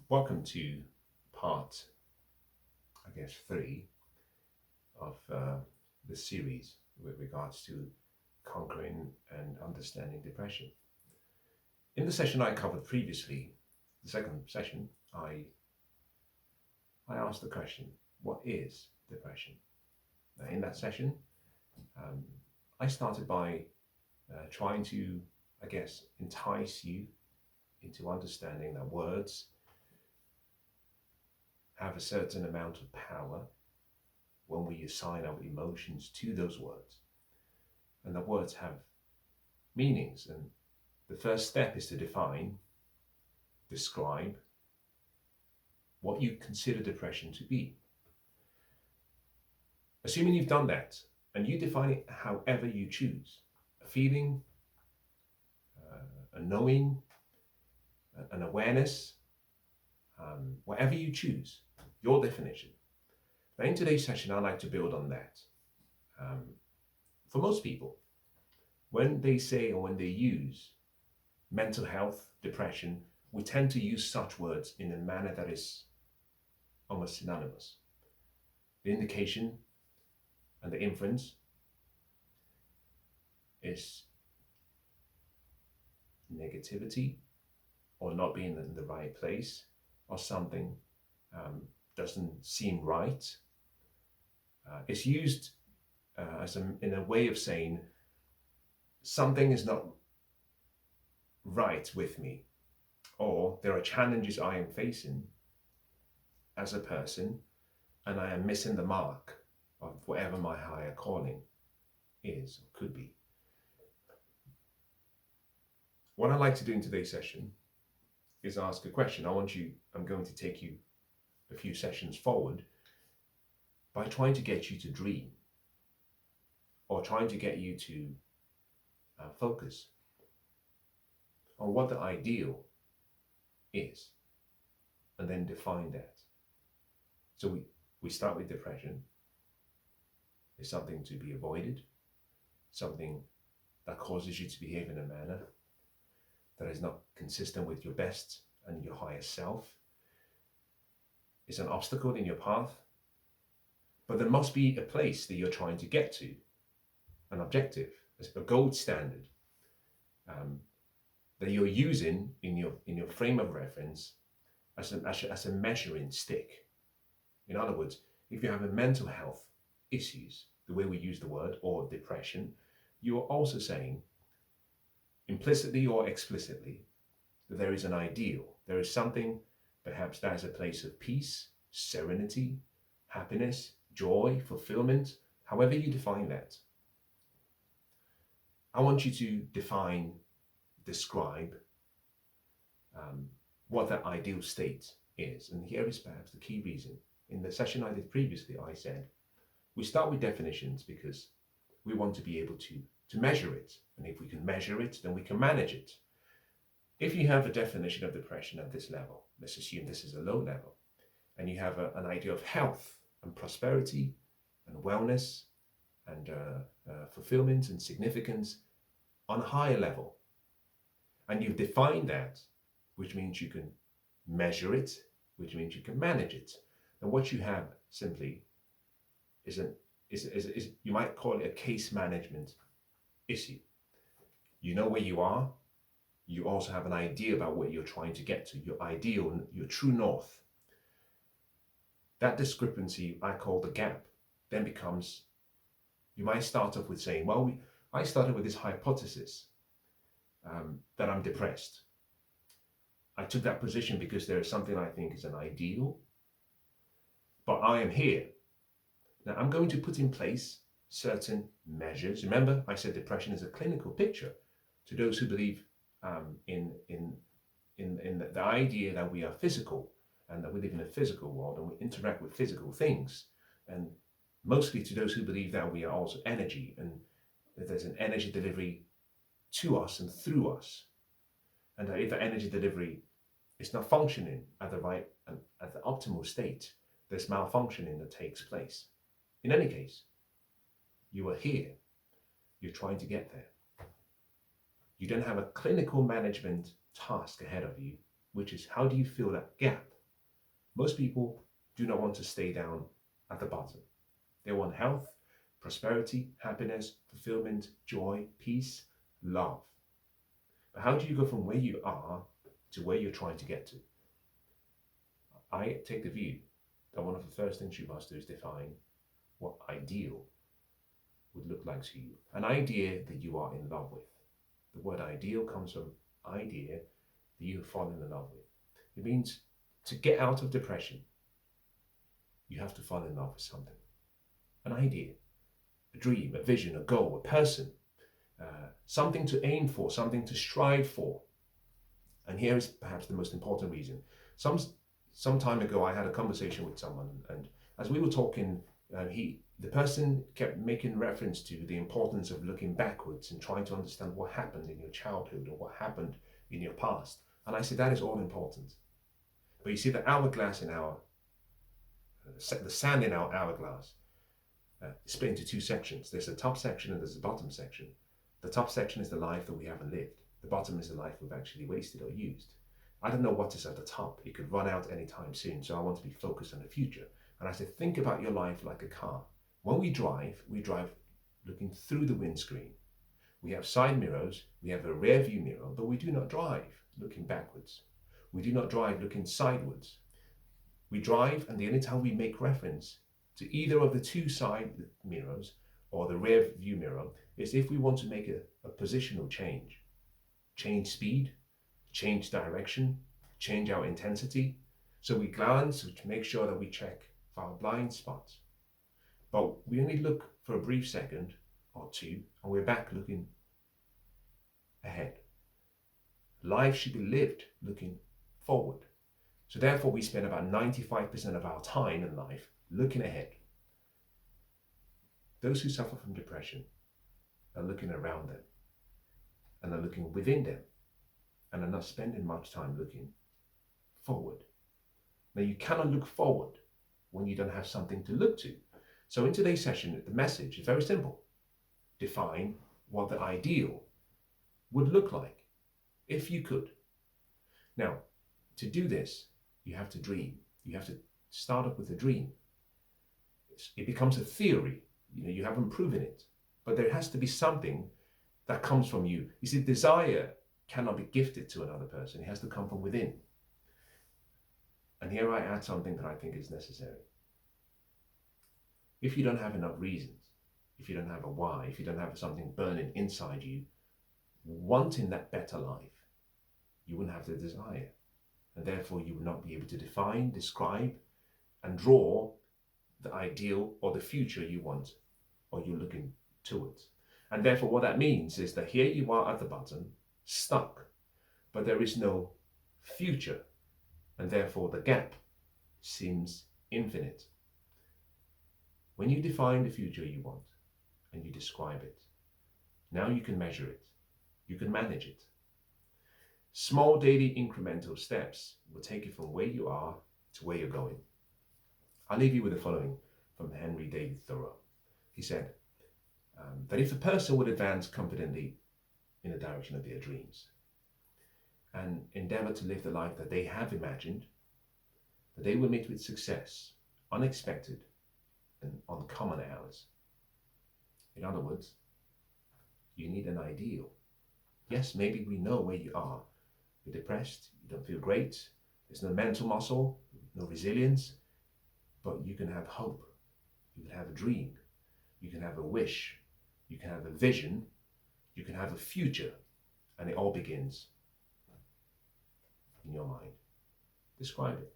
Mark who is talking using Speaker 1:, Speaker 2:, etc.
Speaker 1: Welcome to part, I guess, three of the series with regards to conquering and understanding depression. In the session I covered previously, the second session, I asked the question, what is depression? Now, in that session, um, I started by trying to, I guess, entice you into understanding that words have a certain amount of power when we assign our emotions to those words. And the words have meanings. And the first step is to define, describe what you consider depression to be. Assuming you've done that and you define it however you choose, a feeling, a knowing, an awareness, whatever you choose, your definition. Now, in today's session, I'd like to build on that. Um, for most people, when they say or when they use mental health, depression, we tend to use such words in a manner that is almost synonymous. The indication and the inference is negativity or not being in the right place or something doesn't seem right. It's used in a way of saying something is not right with me, or there are challenges I am facing as a person and I am missing the mark of whatever my higher calling is or could be. What I'd like to do in today's session is ask a question. I'm going to take you a few sessions forward by trying to get you to dream or trying to get you to focus on what the ideal is and then define that. So we start with depression. It's something to be avoided, something that causes you to behave in a manner that is not consistent with your best and your higher self. It's an obstacle in your path, but there must be a place that you're trying to get to, an objective, a gold standard that you're using in your frame of reference as a measuring stick. In other words, if you have a mental health issues, the way we use the word, or depression, you are also saying, implicitly or explicitly, that there is an ideal. There is something, perhaps that is a place of peace, serenity, happiness, joy, fulfillment, however you define that. I want you to define, describe what that ideal state is. And here is perhaps the key reason. In the session I did previously, I said, we start with definitions because we want to be able to measure it. And if we can measure it, then we can manage it. If you have a definition of depression at this level, let's assume this is a low level, and you have an idea of health and prosperity and wellness and fulfillment and significance on a higher level, and you've defined that, which means you can measure it, which means you can manage it, then what you have simply is you might call it a case management issue. You know where you are. You also have an idea about where you're trying to get to, your ideal, your true north. That discrepancy I call the gap then becomes, you might start off with saying, well, I started with this hypothesis that I'm depressed. I took that position because there is something I think is an ideal, but I am here. Now I'm going to put in place certain measures. Remember, I said depression is a clinical picture to those who believe in the idea that we are physical and that we live in a physical world and we interact with physical things, and mostly to those who believe that we are also energy and that there's an energy delivery to us and through us, and that if the energy delivery is not functioning at the right and at the optimal state, there's malfunctioning that takes place. In any case, you are here. You're trying to get there. You then have a clinical management task ahead of you, which is how do you fill that gap Most people do not want to stay down at the bottom. They want health, prosperity, happiness, fulfillment, joy, peace, love. But how do you go from where you are to where you're trying to get to? I take the view that one of the first things you must do is define what ideal would look like to you. An idea that you are in love with. The word ideal comes from idea that you have fallen in love with. It means to get out of depression, you have to fall in love with something. An idea, a dream, a vision, a goal, a person, something to aim for, something to strive for. And here is perhaps the most important reason. Some time ago, I had a conversation with someone, and as we were talking, the person kept making reference to the importance of looking backwards and trying to understand what happened in your childhood or what happened in your past. And I said, that is all important. But you see, the hourglass in the sand in our hourglass is split into two sections. There's a top section and there's a bottom section. The top section is the life that we haven't lived. The bottom is the life we've actually wasted or used. I don't know what is at the top. It could run out anytime soon, so I want to be focused on the future. And I said, think about your life like a car. When we drive looking through the windscreen. We have side mirrors, we have a rear view mirror, but we do not drive looking backwards. We do not drive looking sideways. We drive, and the only time we make reference to either of the two side mirrors or the rear view mirror is if we want to make a positional change. Change speed, change direction, change our intensity. So we glance to make sure that we check for our blind spots. But we only look for a brief second or two, and we're back looking ahead. Life should be lived looking forward. So therefore, we spend about 95% of our time in life looking ahead. Those who suffer from depression are looking around them and are looking within them and are not spending much time looking forward. Now, you cannot look forward when you don't have something to look to. So in today's session, the message is very simple. Define what the ideal would look like if you could. Now, to do this, you have to dream. You have to start up with a dream. It becomes a theory. You haven't proven it, but there has to be something that comes from you. You see, desire cannot be gifted to another person. It has to come from within. And here I add something that I think is necessary. If you don't have enough reasons, if you don't have a why, if you don't have something burning inside you, wanting that better life, you wouldn't have the desire. And therefore you would not be able to define, describe, and draw the ideal or the future you want or you're looking towards. And therefore what that means is that here you are at the bottom, stuck, but there is no future. And therefore the gap seems infinite. When you define the future you want and you describe it, now you can measure it, you can manage it. Small daily incremental steps will take you from where you are to where you're going. I'll leave you with the following from Henry David Thoreau. He said that if a person would advance confidently in the direction of their dreams and endeavor to live the life that they have imagined, that they will meet with success, unexpected and uncommon hours. In other words, you need an ideal. Yes, maybe we know where you are. You're depressed, you don't feel great, there's no mental muscle, no resilience, but you can have hope, you can have a dream, you can have a wish, you can have a vision, you can have a future, and it all begins in your mind. Describe it.